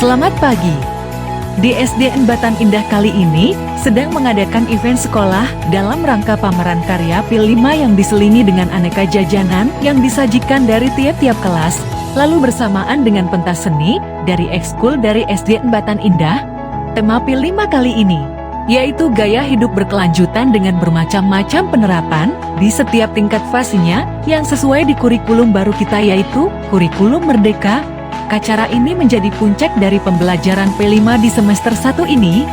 Selamat pagi. Di SDN Batan Indah kali ini sedang mengadakan event sekolah dalam rangka pameran karya PIL 5 yang diselingi dengan aneka jajanan yang disajikan dari tiap-tiap kelas, lalu bersamaan dengan pentas seni dari ekskul dari SDN Batan Indah. Tema PIL 5 kali ini yaitu gaya hidup berkelanjutan dengan bermacam-macam penerapan di setiap tingkat fasenya yang sesuai di kurikulum baru kita, yaitu kurikulum Merdeka. Acara ini menjadi puncak dari pembelajaran P5 di semester 1 ini,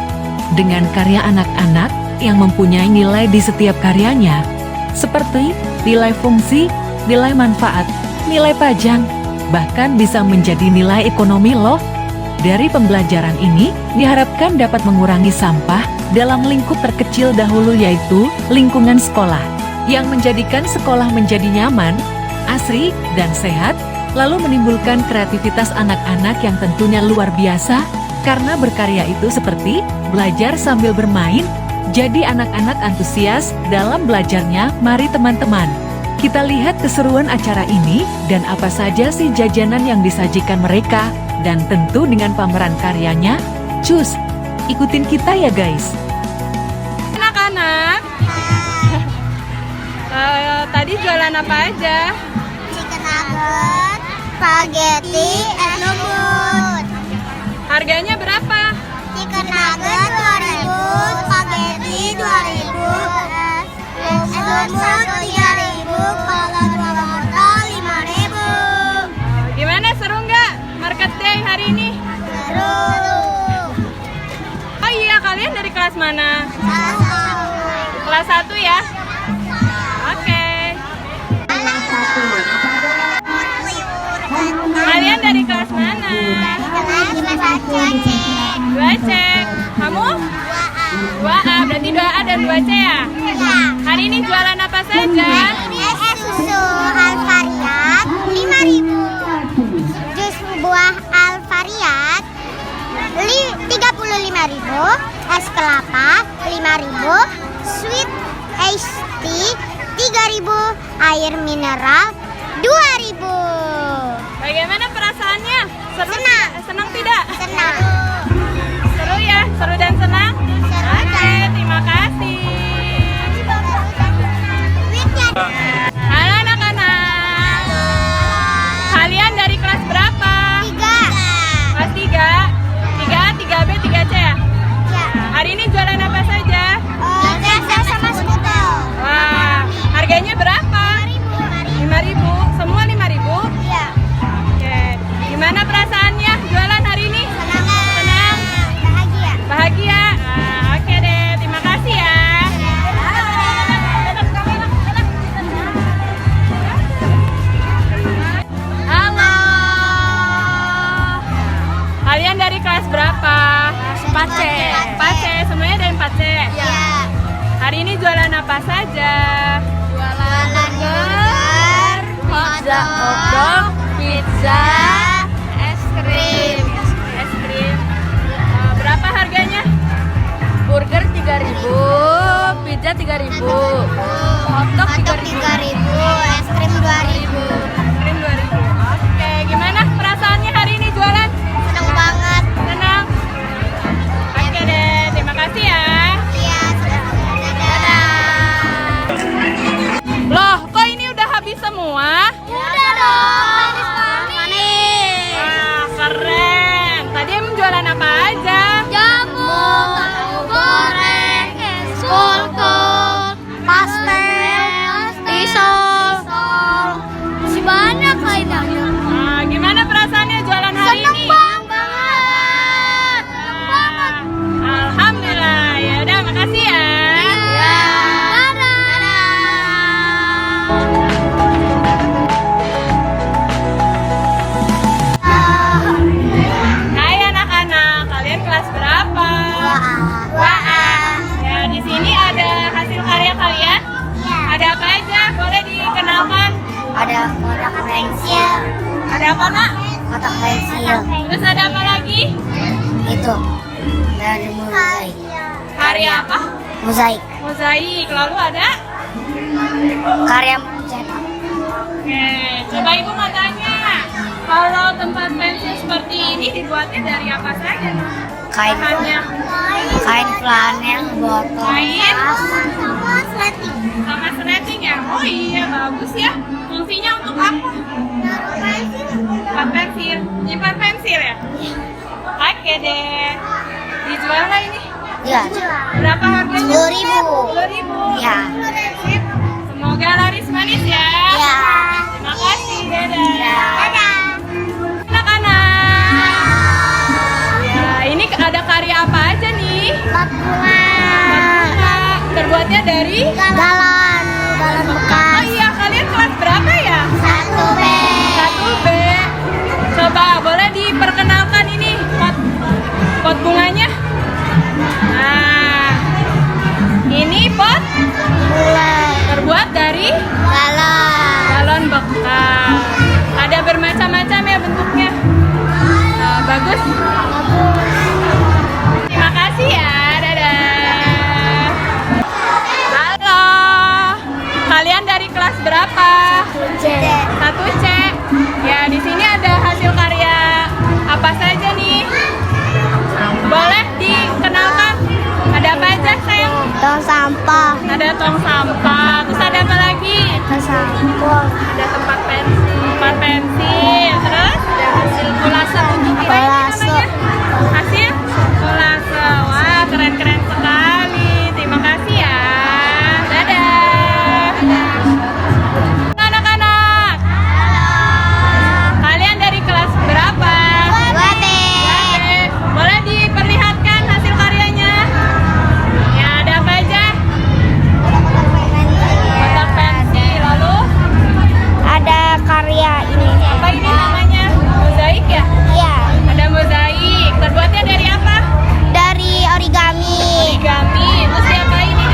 dengan karya anak-anak yang mempunyai nilai di setiap karyanya, seperti nilai fungsi, nilai manfaat, nilai pajang, bahkan bisa menjadi nilai ekonomi loh. Dari pembelajaran ini, diharapkan dapat mengurangi sampah dalam lingkup terkecil dahulu, yaitu lingkungan sekolah, yang menjadikan sekolah menjadi nyaman, asri, dan sehat, lalu menimbulkan kreativitas anak-anak yang tentunya luar biasa, karena berkarya itu seperti belajar sambil bermain, jadi anak-anak antusias dalam belajarnya. Mari teman-teman, kita lihat keseruan acara ini dan apa saja sih jajanan yang disajikan mereka, dan tentu dengan pameran karyanya. Cus, ikutin kita ya guys. Anak-anak, tadi jualan apa aja? Chicken nugget, spaghetti, es lumut. Harganya berapa? Chicken nugget 2000, spaghetti 2000, es lumut 3000, kalau dua wortel 5000. Gimana, seru nggak market day hari ini? Seru. Oh iya, kalian dari kelas mana? Salam. Kelas 1 ya? Oke. Kalian dari kelas mana? Kelas 2C. Kamu? 2A, berarti 2A dan 2C ya? Hari ini jualan apa saja? Es susu Alfariat 5000, jus buah Alfariat 35.000, es kelapa 5.000, sweet iced tea 3.000, air mineral 2.000. Bagaimana perasaannya? Senang. Senang tidak? Senang. Seru ya? Seru dan senang? Seru. Oke, terima kasih. Duitnya. Halo anak-anak. Kalian dari kelas berapa? 3. Kelas 3? 3A, 3B, 3C ya? Ya. Hari ini jualan apa saja? Pizza sama skutel. Wah, harganya berapa? 5.000. Semua 5.000? Iya. Oke. Gimana perasaannya jualan hari ini? Senang. Bahagia. Bahagia? Oke deh, terima kasih ya. Halo. Kalian dari kelas berapa? 4C. 4C, semuanya dari 4C? Iya. Hari ini jualan apa saja? Jualan burger, hotdog, pizza, es krim. es krim. Berapa harganya? Burger 3.000, pizza 3.000, hotdog 3.000. Es krim 2000. Es krim 2.000. Oke, gimana perasaannya hari ini jualan? Senang banget. Senang? Oke deh, terima kasih ya. Iya, dadah. Loh, kok ini udah habis semua? Udah dong. Manis. Wah, keren. Tadi emang jualan apa aja? Jamu, tahu goreng, es kulkul, pastel, pisau. Masih banyak lainnya. Gimana perasaannya jualan hari Seneng ini? banget. Seneng banget. Alhamdulillah. Ya udah, makasih ya. Hai anak-anak, kalian kelas berapa? 2A. Ya, di sini ada hasil karya kalian. Ada apa aja? Boleh dikenalkan? Ada kotak pensil, Ada apa, Nak? kotak pensil. Terus ada apa lagi? Itu dari mozaik. Karya apa? Mozaik. Mozaik. Lalu ada? Karya mencetak. Oke, coba Ibu mau tanya. Kalau tempat pensil seperti ini dibuat dibuatnya dari apa saja? Kain Bahannya kain flanel, botol, kain sama sleting. sama sleting ya? Oh iya, bagus ya. Fungsinya untuk apa? Buat pensil. Nyimpan pensil ya? Oke deh. Dijual nggak ini? Ya, Berapa harganya? 10.000. 10.000. Ya. Sip. Semoga laris manis ya. Ya. Terima kasih. Dadah. Dadah. Anak-anak. Ya, ini ada karya apa aja nih? Pot bunga. Bunga. Terbuatnya dari? Galon Oh bekas. iya, kalian kelas berapa ya? 1B. 1B. Coba boleh diperkenalkan ini pot bunganya? Nah, ini pot Bulan. terbuat dari Galon. galon bekas. Ada bermacam-macam ya bentuknya. Nah, bagus. Terima kasih ya. Dadah. Halo. Kalian dari kelas berapa? 1C. Ya, di sini ada hasil karya apa saja nih? Boleh dikenalkan? Ada apa aja, sayang? Tong sampah. Ada tong sampah. Terus ada apa lagi? Sampah. Ada tempat pensil. Terus ada hasil kolase. Tunjukin lagi Kolase. namanya. Hasil kolase. Wah, keren-keren sekali. Terima kasih ya. Dadah. Anak-anak. Kalian dari kelas berapa? 2B. Boleh diperlihatkan hasil karyanya? Ya, ada apa aja? Kotak pensil. Lalu Ada karya ini. apa ini namanya? Mozaik ya? Iya. Ada mozaik. Terbuatnya dari apa? Dari origami. Origami. Terus diapain ini?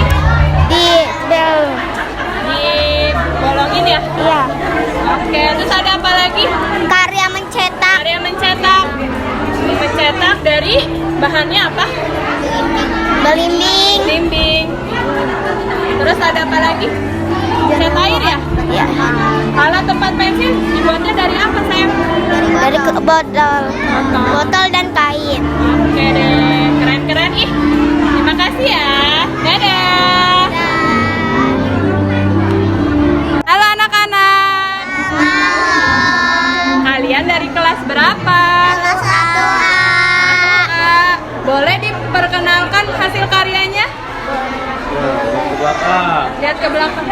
Di bel. Dibolongin ya? Iya. Oke. Terus ada apa lagi? Karya mencetak. Karya mencetak. Mencetak dari bahannya apa? Belimbing. Limbing. Terus ada apa lagi? Cat air ya? Iya. Kalau tempat pensil dibuatnya dari apa, sayang? Dari botol. Botol dan kain. Oke deh, keren-keren ih. Terima kasih ya. Dadah. Halo anak-anak. Kalian dari kelas berapa? Kelas 1A. Kak, boleh diperkenalkan hasil karyanya? Lihat ke belakang.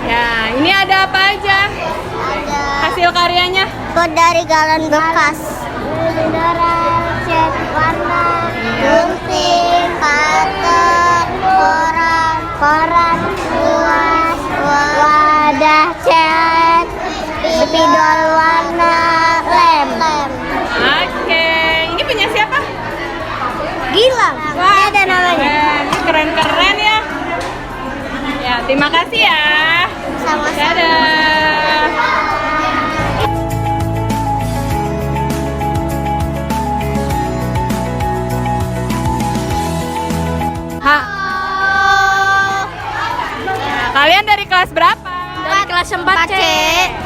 Ya, ini ada apa aja? Hasil karyanya? Pot dari galon bekas. Mineral, cat warna, gunting, cutter, koran, kuas, wadah cat, spidol warna, lem. Oke, ini punya siapa? Gilang. Wah, Ada namanya. Ini keren-keren ya. Ya, terima kasih ya. Sama-sama. Dadah. Kalian dari kelas berapa? Dari kelas 4C.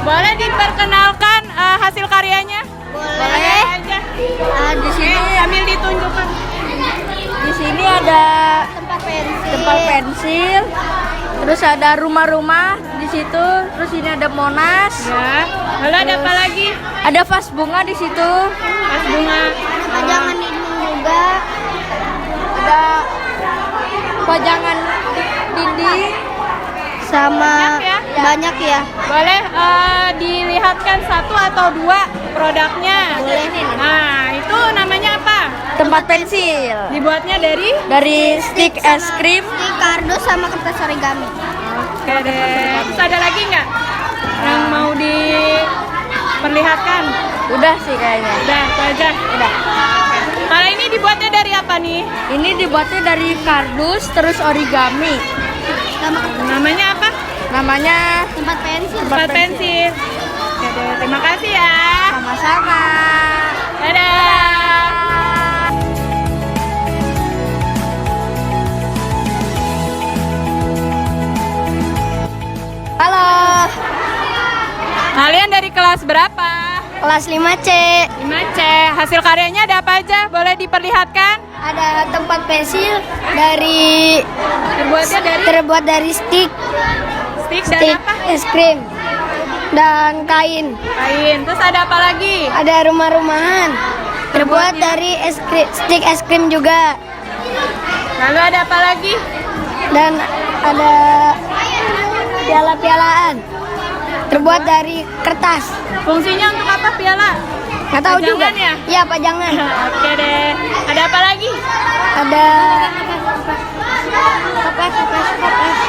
Boleh diperkenalkan hasil karyanya? Boleh. Aja. Di sini Sambil ditunjukkan. di sini ada tempat pensil. Terus ada rumah-rumah di situ. Terus ini ada Monas. Ya. Lalu ada apa lagi? Ada vas bunga di situ. Vas bunga. Pajangan dinding juga. Ada pajangan dinding. Sama Banyak ya? banyak ya. Boleh dilihatkan satu atau dua produknya? Boleh. Nah, itu namanya apa? Tempat pensil. Dibuatnya Dari stick es krim. Ini kardus sama kertas origami. Oke deh. Terus ada lagi nggak yang mau diperlihatkan? Udah sih kayaknya. Udah, itu aja. Udah. Kalau ini dibuatnya dari apa nih? Ini dibuatnya dari kardus terus origami. Namanya apa? Namanya Tempat pensil. Tempat pensil. Oke deh, terima kasih ya. sama-sama. Dadah. Halo. Kalian dari kelas berapa? Kelas 5C. 5C. Hasil karyanya ada apa aja? Boleh diperlihatkan? Ada tempat pensil dari Terbuatnya dari terbuat dari stick stick dan apa? es krim dan kain. Kain. Terus ada apa lagi? Ada rumah-rumahan terbuat dari stick es krim juga. Lalu ada apa lagi? Dan ada piala-pialaan terbuat dari kertas. Fungsinya untuk apa piala? Nggak tahu juga. Pajangan ya? Iya, pajangan. Oke deh. Ada apa lagi? Ada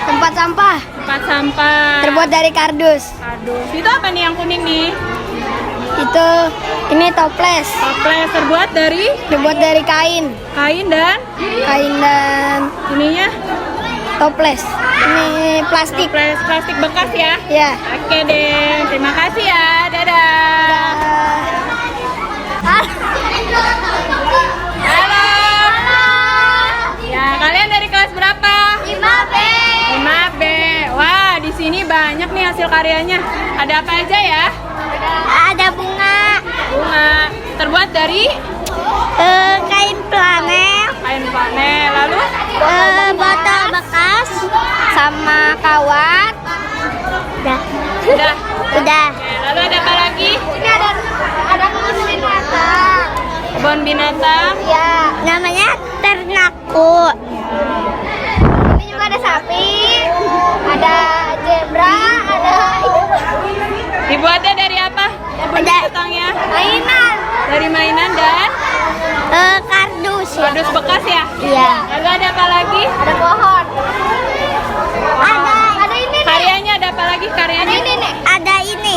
tempat sampah Tempat sampah. terbuat dari kardus. Aduh. Itu apa nih yang kuning nih? Ini toples Toples terbuat dari kain kain dan ininya toples. Ini plastik. plastik bekas ya. Ya. Oke deh. Terima kasih ya. Dadah. Halo. Ya, kalian dari kelas berapa? 5B. 5B. Wah, di sini banyak nih hasil karyanya. Ada apa aja ya? Ada bunga, Bunga. Terbuat dari kain flanel, kain flanel. Lalu botol bekas, sama kawat. udah. Udah. Oke, lalu ada apa lagi? Ini ada kebun binatang. Kebun binatang. Ya, namanya ternaku. Ini juga ada sapi, ada zebra, ada Dibuatnya dari apa? Kebun Ada- binatangnya. mainan, Dari mainan dan kardus. kardus bekas ya? Iya. Lalu ada apa lagi? Ada pohon. Ada ini nih. Karyanya ada apa lagi karyanya? nih. Ada ini.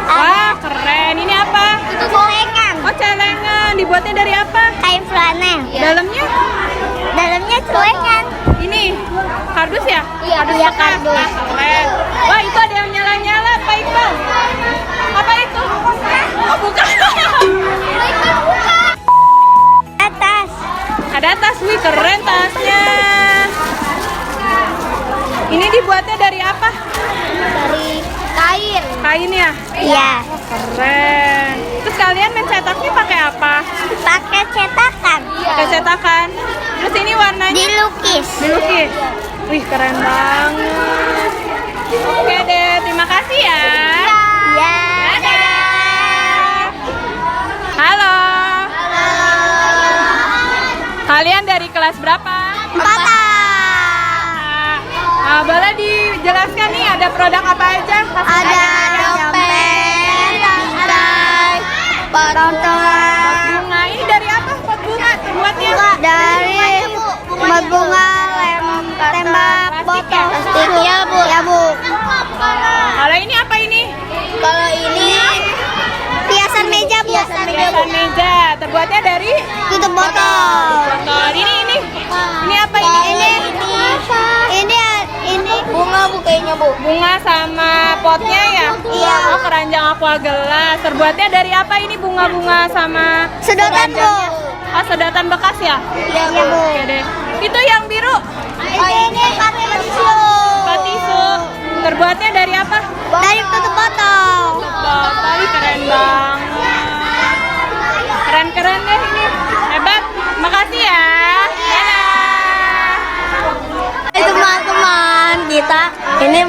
Wah, keren. Ini apa? Itu gorengan. Oh, celengan. Dibuatnya dari apa? Kain flanel. Dalamnya? Dalamnya celengan. Ini kardus ya? Iya, Kardus iya, bekas. kardus. Wah, keren. Wah, itu ada yang nyala-nyala, Pak Iqbal. Apa itu? Oh, bukan. Atas. Ada tas, wih keren tasnya. Ini dibuatnya dari apa? Dari kain. Kain ya? Iya. Keren. Terus kalian mencetaknya pakai apa? Pakai cetakan. Pakai cetakan. Terus ini warnanya Dilukis. dilukis. Wih keren banget. Oke deh, terima kasih ya. Ya. Dadah. Halo. Kalian dari kelas berapa? Boleh dijelaskan nih ada produk apa aja? Ada dompet, rantai, botol, Bunga. Ini dari apa? Pot bunga terbuatnya? dari bunga, lem, tembak, botol, plastik. Ya bu. Kalau ini apa ini? Kalau ini hiasan meja bu. Hiasan meja. Terbuatnya dari Tutup botol. botol. Ini apa ini? Ini bunga bu kayaknya bu. Bunga sama potnya ya? Iya. Oh, keranjang aqua gelas. Terbuatnya dari apa ini bunga-bunga sama Sedotan bu. keranjangnya? Oh, sedotan bekas ya? Iya bu. Oke deh. Itu yang biru. Oh ini tisu. Patisu. Terbuatnya dari apa? Dari tutup botol. Botol. Keren banget. Keren-keren deh ini. Hebat. Makasih ya. Dadah. Teman-teman, kita ini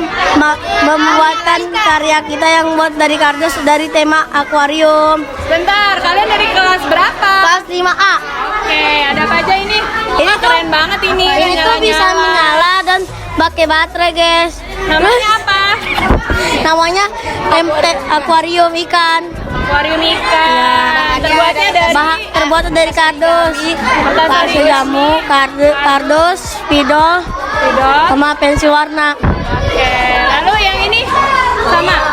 membuatkan karya kita yang buat dari kardus dari tema akuarium. Bentar, kalian dari kelas berapa? Kelas 5A. Oke, ada apa aja ini? Ini tuh- keren banget ini. Ini tuh bisa menyala dan pakai baterai, guys. Namanya apa? Namanya akuarium ikan. Akuarium ikan. Terbuatnya dari Terbuat dari kardus. Kardus jamu, kardus, spidol, Spidol. sama pensil warna. Oke, lalu yang ini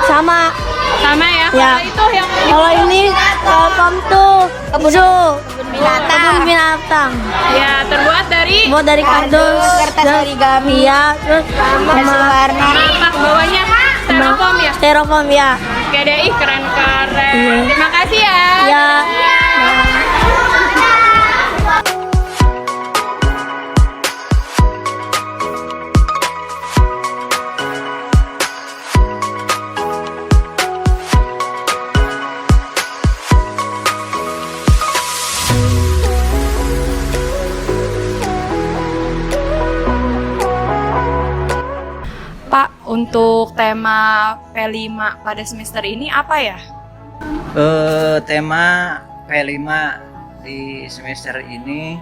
Sama. sama ya? Ya. Kalau itu yang Kalau ini welcome to zoo. Kebun binatang. ya terbuat dari Buat dari kardus, kertas origami ya, terus sama warna apa? Bawahnya styrofoam ya? styrofoam ya. Oke deh, ih keren-keren. Terima kasih ya. Ya. untuk tema P5 pada semester ini apa ya? Tema P5 di semester ini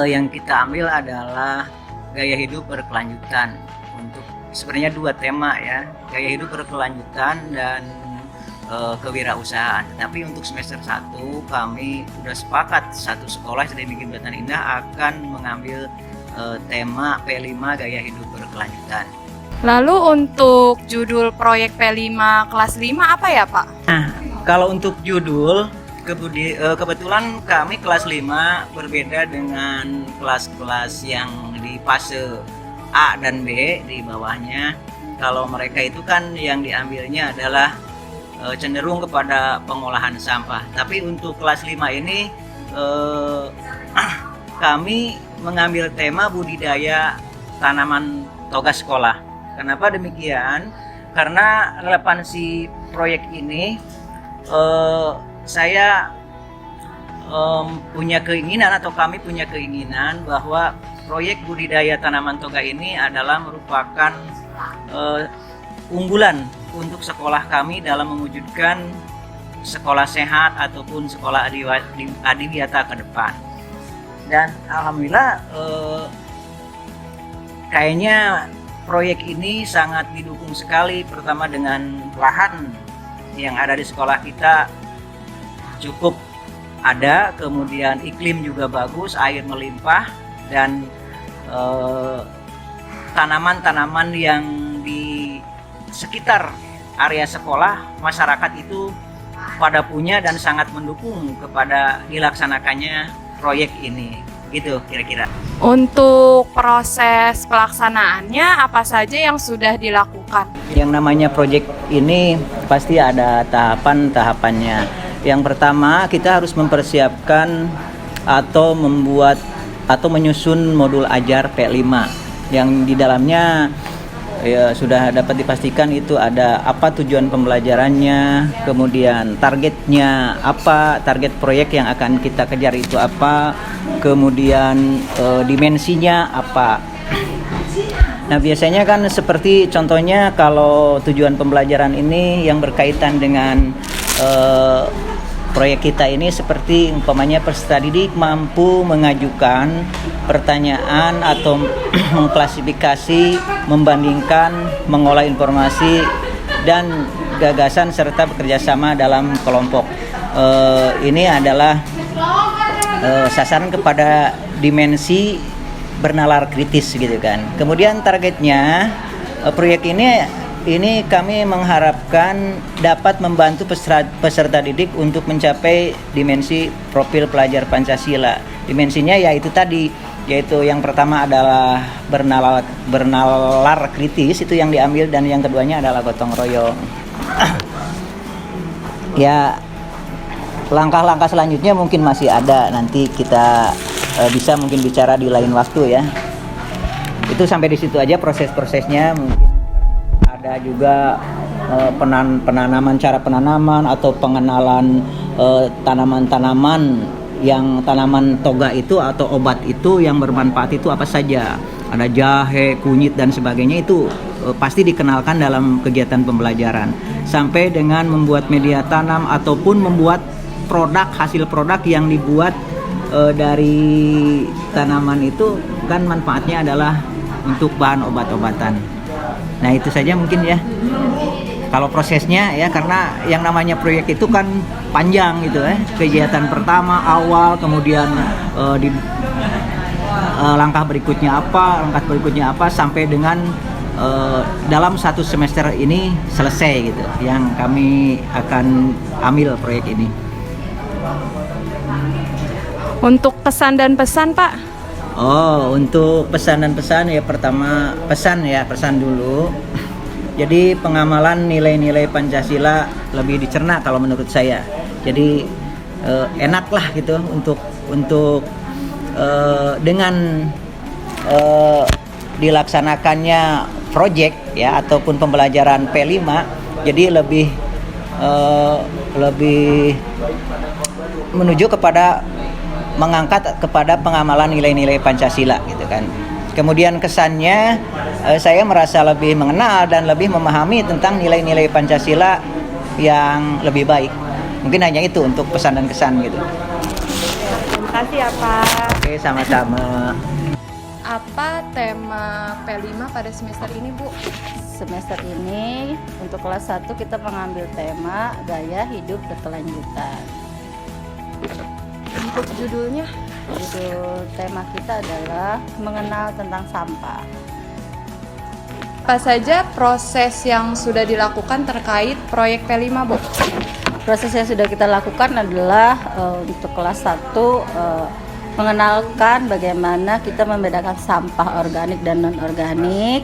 yang kita ambil adalah gaya hidup berkelanjutan. Untuk sebenarnya 2 tema ya, gaya hidup berkelanjutan dan kewirausahaan. Tapi untuk semester 1 kami sudah sepakat satu sekolah SD Negeri Batan Indah akan mengambil tema P5 gaya hidup berkelanjutan. Lalu untuk judul proyek P5 kelas 5 apa ya Pak? Nah, kalau untuk judul kebetulan kami kelas 5 berbeda dengan kelas-kelas yang di fase A dan B di bawahnya. Kalau mereka itu kan yang diambilnya adalah cenderung kepada pengolahan sampah. Tapi untuk kelas 5 ini kami mengambil tema budidaya tanaman toga sekolah. Kenapa demikian? Karena relevansi proyek ini saya punya keinginan atau kami punya keinginan bahwa proyek budidaya tanaman toga ini adalah merupakan unggulan untuk sekolah kami dalam mewujudkan sekolah sehat ataupun sekolah adiwiyata ke depan. Dan alhamdulillah kayaknya proyek ini sangat didukung sekali, pertama dengan lahan yang ada di sekolah kita cukup ada, kemudian iklim juga bagus, air melimpah, dan tanaman-tanaman yang di sekitar area sekolah masyarakat itu pada punya dan sangat mendukung kepada dilaksanakannya proyek ini. Gitu kira-kira. Untuk proses pelaksanaannya apa saja yang sudah dilakukan? Yang namanya proyek ini pasti ada tahapan-tahapannya. Yang pertama kita harus mempersiapkan atau membuat atau menyusun modul ajar P5 yang di dalamnya ya, sudah dapat dipastikan itu ada apa tujuan pembelajarannya, kemudian targetnya apa, target proyek yang akan kita kejar itu apa, kemudian dimensinya apa. Nah biasanya kan seperti contohnya kalau tujuan pembelajaran ini yang berkaitan dengan proyek kita ini seperti umpamanya peserta didik mampu mengajukan pertanyaan atau mengklasifikasi, membandingkan, mengolah informasi dan gagasan serta bekerjasama dalam kelompok. Ini adalah sasaran kepada dimensi bernalar kritis gitu kan. Kemudian targetnya proyek ini kami mengharapkan dapat membantu peserta didik untuk mencapai dimensi profil pelajar Pancasila. Dimensinya yaitu tadi, yaitu yang pertama adalah bernalar kritis, itu yang diambil, dan yang keduanya adalah gotong royong. Ya, langkah-langkah selanjutnya mungkin masih ada, nanti kita bisa mungkin bicara di lain waktu ya. Itu sampai di situ aja proses-prosesnya. Mungkin ada juga penanaman, cara penanaman atau pengenalan tanaman-tanaman yang tanaman toga itu atau obat itu yang bermanfaat itu apa saja. Ada jahe, kunyit dan sebagainya, itu pasti dikenalkan dalam kegiatan pembelajaran. Sampai dengan membuat media tanam ataupun membuat produk, hasil produk yang dibuat dari tanaman itu kan manfaatnya adalah untuk bahan obat-obatan. Nah itu saja mungkin ya kalau prosesnya ya, karena yang namanya proyek itu kan panjang gitu ya. Kegiatan pertama awal, kemudian langkah berikutnya apa sampai dengan dalam satu semester ini selesai gitu yang kami akan ambil proyek ini. Untuk pesan dan pesan Pak? Oh, untuk pesan dan pesan ya, pertama pesan dulu. Jadi pengamalan nilai-nilai Pancasila lebih dicerna kalau menurut saya. Jadi enak lah gitu untuk dengan dilaksanakannya proyek ya ataupun pembelajaran P5, jadi lebih menuju kepada mengangkat kepada pengamalan nilai-nilai Pancasila gitu kan. Kemudian kesannya saya merasa lebih mengenal dan lebih memahami tentang nilai-nilai Pancasila yang lebih baik. Mungkin hanya itu untuk pesan dan kesan gitu. Terima kasih ya Pak. Oke, sama-sama. Apa tema P5 pada semester ini Bu? Semester ini untuk kelas 1 kita mengambil tema gaya hidup berkelanjutan. Untuk judulnya? Judul tema kita adalah mengenal tentang sampah. Apa saja proses yang sudah dilakukan terkait proyek P5 Bu? Proses yang sudah kita lakukan adalah untuk kelas 1 mengenalkan bagaimana kita membedakan sampah organik dan non-organik.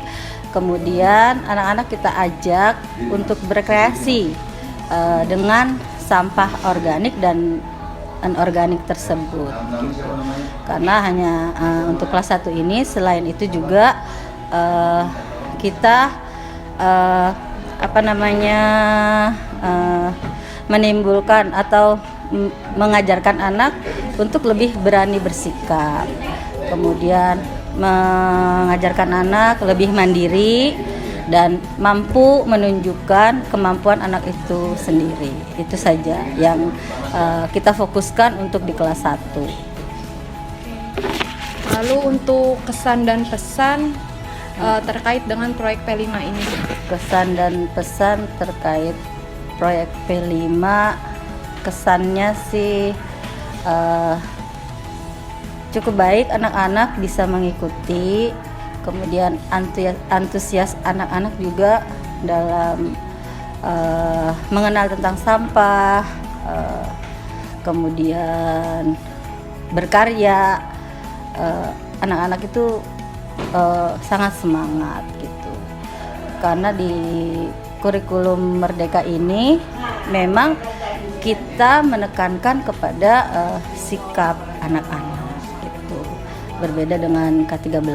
Kemudian anak-anak kita ajak untuk berkreasi dengan sampah organik dan anorganik tersebut gitu. Karena hanya untuk kelas 1 ini, selain itu juga kita menimbulkan atau mengajarkan anak untuk lebih berani bersikap, kemudian mengajarkan anak lebih mandiri dan mampu menunjukkan kemampuan anak itu sendiri. Itu saja yang kita fokuskan untuk di kelas 1. Lalu untuk kesan dan pesan terkait dengan proyek P5 ini. Kesan dan pesan terkait proyek P5, kesannya sih cukup baik, anak-anak bisa mengikuti. Kemudian antusias anak-anak juga dalam mengenal tentang sampah, kemudian berkarya. Anak-anak itu sangat semangat gitu, karena di kurikulum Merdeka ini memang kita menekankan kepada sikap anak-anak gitu. Berbeda dengan K13,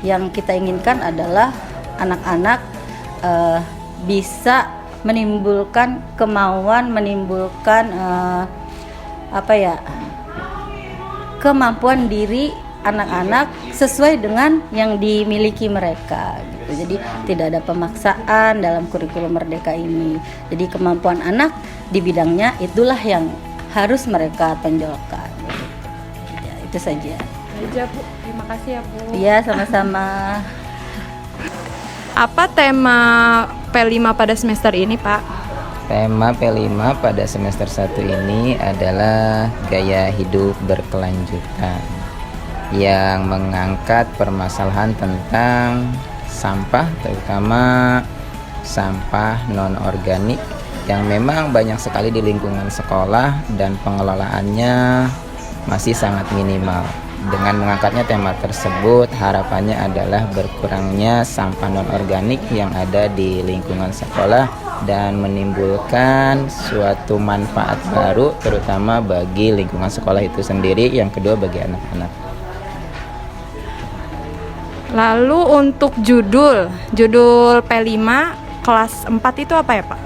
yang kita inginkan adalah anak-anak bisa menimbulkan kemauan, menimbulkan kemampuan diri anak-anak sesuai dengan yang dimiliki mereka gitu. Jadi tidak ada pemaksaan dalam kurikulum Merdeka ini. Jadi kemampuan anak di bidangnya itulah yang harus mereka tonjolkan gitu. Ya, itu saja. Aja Bu, terima kasih ya Bu. Iya, sama-sama. Apa tema P5 pada semester ini Pak? Tema P5 pada semester 1 ini adalah gaya hidup berkelanjutan, yang mengangkat permasalahan tentang sampah, terutama sampah non-organik yang memang banyak sekali di lingkungan sekolah dan pengelolaannya masih sangat minimal. Dengan mengangkatnya tema tersebut, harapannya adalah berkurangnya sampah non-organik yang ada di lingkungan sekolah dan menimbulkan suatu manfaat baru, terutama bagi lingkungan sekolah itu sendiri, yang kedua bagi anak-anak. Lalu untuk judul P5 kelas 4 itu apa ya Pak?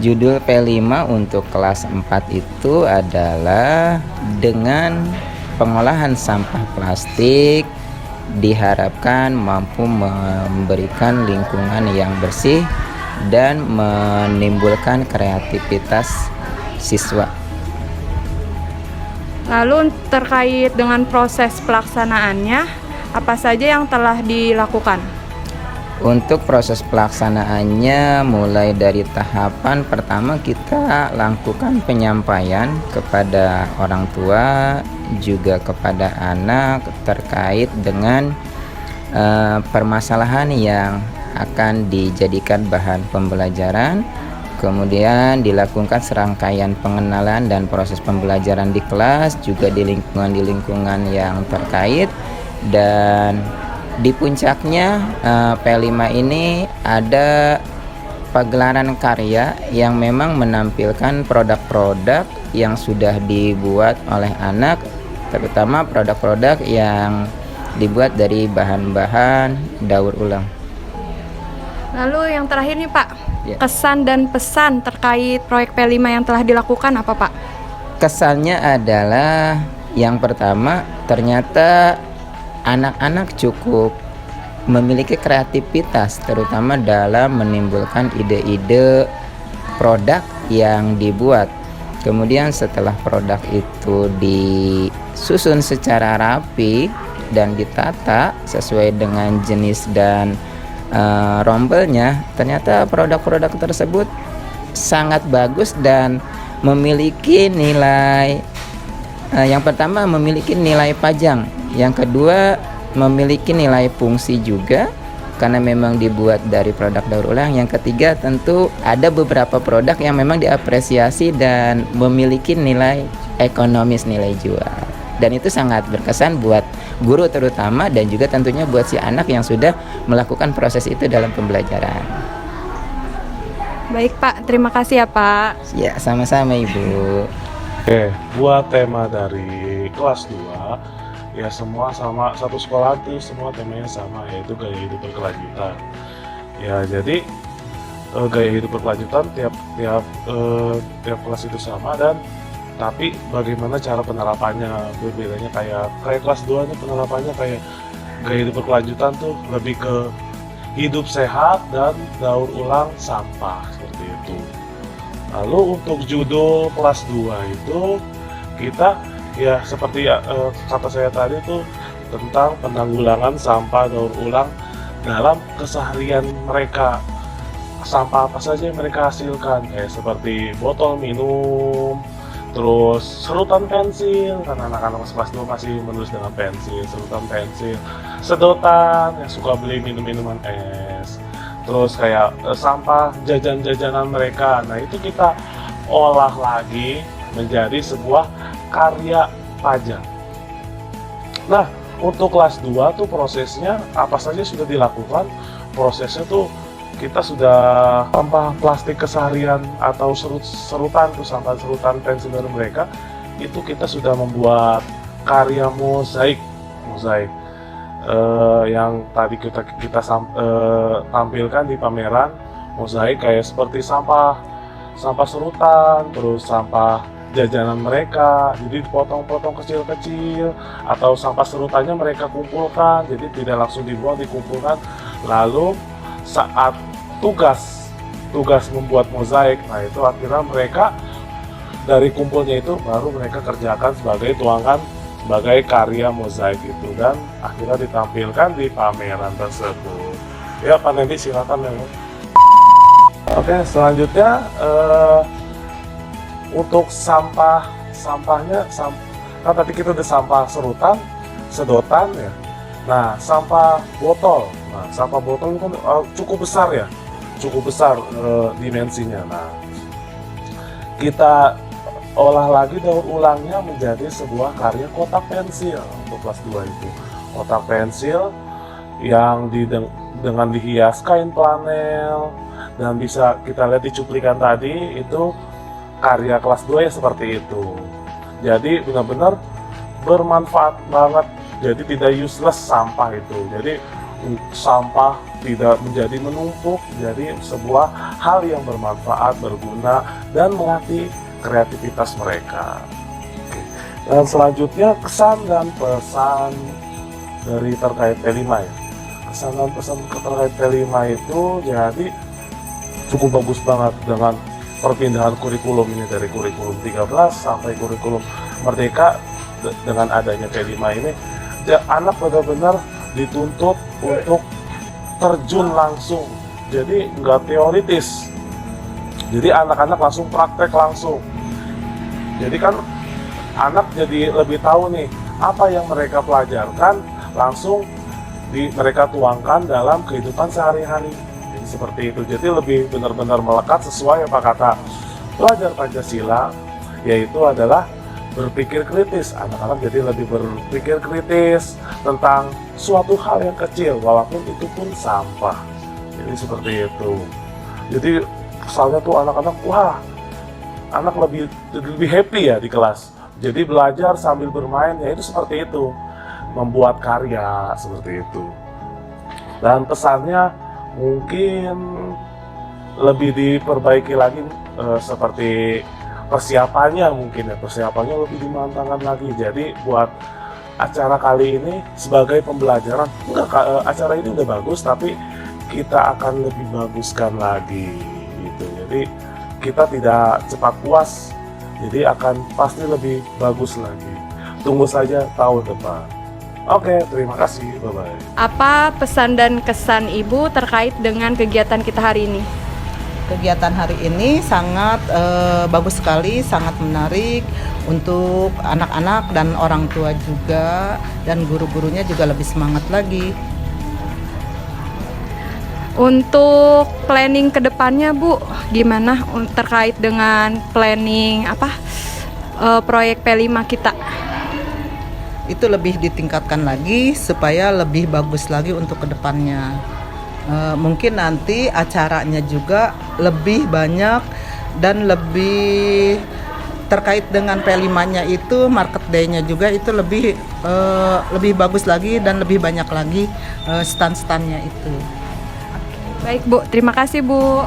Judul P5 untuk kelas 4 itu adalah dengan pengolahan sampah plastik diharapkan mampu memberikan lingkungan yang bersih dan menimbulkan kreativitas siswa. Lalu terkait dengan proses pelaksanaannya, apa saja yang telah dilakukan? Untuk proses pelaksanaannya, mulai dari tahapan pertama kita lakukan penyampaian kepada orang tua, juga kepada anak terkait dengan permasalahan yang akan dijadikan bahan pembelajaran. Kemudian dilakukan serangkaian pengenalan dan proses pembelajaran di kelas, juga di lingkungan yang terkait. Dan di puncaknya P5 ini ada pagelaran karya yang memang menampilkan produk-produk yang sudah dibuat oleh anak, terutama produk-produk yang dibuat dari bahan-bahan daur ulang. Lalu yang terakhir nih Pak, Ya. kesan dan pesan terkait proyek P5 yang telah dilakukan apa Pak? Kesannya adalah yang pertama, ternyata anak-anak cukup memiliki kreativitas terutama dalam menimbulkan ide-ide produk yang dibuat. Kemudian setelah produk itu disusun secara rapi dan ditata sesuai dengan jenis dan rombelnya, ternyata produk-produk tersebut sangat bagus dan memiliki nilai, yang pertama memiliki nilai pajang, yang kedua memiliki nilai fungsi juga karena memang dibuat dari produk daur ulang, yang ketiga tentu ada beberapa produk yang memang diapresiasi dan memiliki nilai ekonomis, nilai jual, dan itu sangat berkesan buat guru terutama dan juga tentunya buat si anak yang sudah melakukan proses itu dalam pembelajaran. Baik Pak, terima kasih ya Pak. Ya, sama-sama Ibu. Oke, buat tema dari kelas 2 ya semua sama, satu sekolah tuh semua temanya sama, yaitu gaya hidup berkelanjutan. Ya jadi gaya hidup berkelanjutan tiap kelas itu sama, dan tapi bagaimana cara penerapannya berbedanya. Kayak kelas 2 nya penerapannya kayak gaya hidup berkelanjutan tuh lebih ke hidup sehat dan daur ulang sampah seperti itu. Lalu untuk judul kelas 2 itu kita ya seperti kata saya tadi tuh tentang penanggulangan sampah daur ulang dalam keseharian mereka. Sampah apa saja yang mereka hasilkan, kayak seperti botol minum, terus serutan pensil, karena anak-anak kelas 2 masih menulis dengan pensil, serutan pensil, sedotan yang suka beli minum-minuman es, terus kayak sampah jajan-jajanan mereka. Nah itu kita olah lagi menjadi sebuah karya pajang. Nah untuk kelas 2 tuh prosesnya apa saja sudah dilakukan. Prosesnya tuh kita sudah sampah plastik keseharian atau serutan tuh, sampah serutan pensil dari mereka itu kita sudah membuat karya mozaik yang tadi kita tampilkan di pameran. Mozaik kayak seperti sampah serutan, terus sampah jajanan mereka, jadi dipotong-potong kecil-kecil, atau sampah serutannya mereka kumpulkan, jadi tidak langsung dibuang, dikumpulkan. Lalu saat tugas membuat mozaik, nah itu akhirnya mereka dari kumpulnya itu baru mereka kerjakan sebagai tuangan, sebagai karya mozaik itu, dan akhirnya ditampilkan di pameran tersebut. Ya Pak Nendi, silakan ya. Oke, selanjutnya untuk sampahnya, kan tadi kita udah sampah serutan, sedotan ya. Nah, sampah botol. Nah, sampah botol itu kan cukup besar ya, dimensinya. Nah, kita olah lagi daur ulangnya menjadi sebuah karya kotak pensil untuk kelas 2 itu. Kotak pensil yang dengan dihias kain flanel, dan bisa kita lihat di cuplikan tadi itu karya kelas 2 ya seperti itu. Jadi benar-benar bermanfaat banget, jadi tidak useless sampah itu. Jadi sampah tidak menjadi menumpuk, jadi sebuah hal yang bermanfaat, berguna, dan melatih kreativitas mereka. Dan selanjutnya kesan dan pesan dari terkait P5 ya. Kesan dan pesan terkait P5 itu jadi cukup bagus banget dengan perpindahan kurikulum ini dari kurikulum 13 sampai kurikulum Merdeka. Dengan adanya P5 ini, anak benar-benar dituntut untuk terjun langsung, jadi nggak teoritis, jadi anak-anak langsung praktek langsung. Jadi kan anak jadi lebih tahu nih apa yang mereka pelajarkan, langsung mereka tuangkan dalam kehidupan sehari-hari. Jadi seperti itu, jadi lebih benar-benar melekat sesuai apa kata pelajar Pancasila, yaitu adalah berpikir kritis. Anak-anak jadi lebih berpikir kritis tentang suatu hal yang kecil, walaupun itu pun sampah. Jadi seperti itu. Jadi kesannya tuh anak-anak, wah, anak lebih happy ya di kelas. Jadi belajar sambil bermain, ya itu seperti itu, membuat karya seperti itu. Dan pesannya mungkin lebih diperbaiki lagi, seperti persiapannya mungkin ya, persiapannya lebih dimantapkan lagi. Jadi buat acara kali ini sebagai pembelajaran. Enggak, acara ini udah bagus, tapi kita akan lebih baguskan lagi gitu. Jadi kita tidak cepat puas, jadi akan pasti lebih bagus lagi. Tunggu saja tahun depan. Oke, terima kasih, bye-bye. Apa pesan dan kesan Ibu terkait dengan kegiatan kita hari ini? Kegiatan hari ini sangat bagus sekali, sangat menarik untuk anak-anak dan orang tua juga, dan guru-gurunya juga lebih semangat lagi. Untuk planning ke depannya Bu, gimana terkait dengan planning proyek P5 kita? Itu lebih ditingkatkan lagi supaya lebih bagus lagi untuk kedepannya. Mungkin nanti acaranya juga lebih banyak dan lebih terkait dengan P5-nya itu, market day-nya juga itu lebih bagus lagi dan lebih banyak lagi stand-standnya itu. Baik Bu, terima kasih Bu.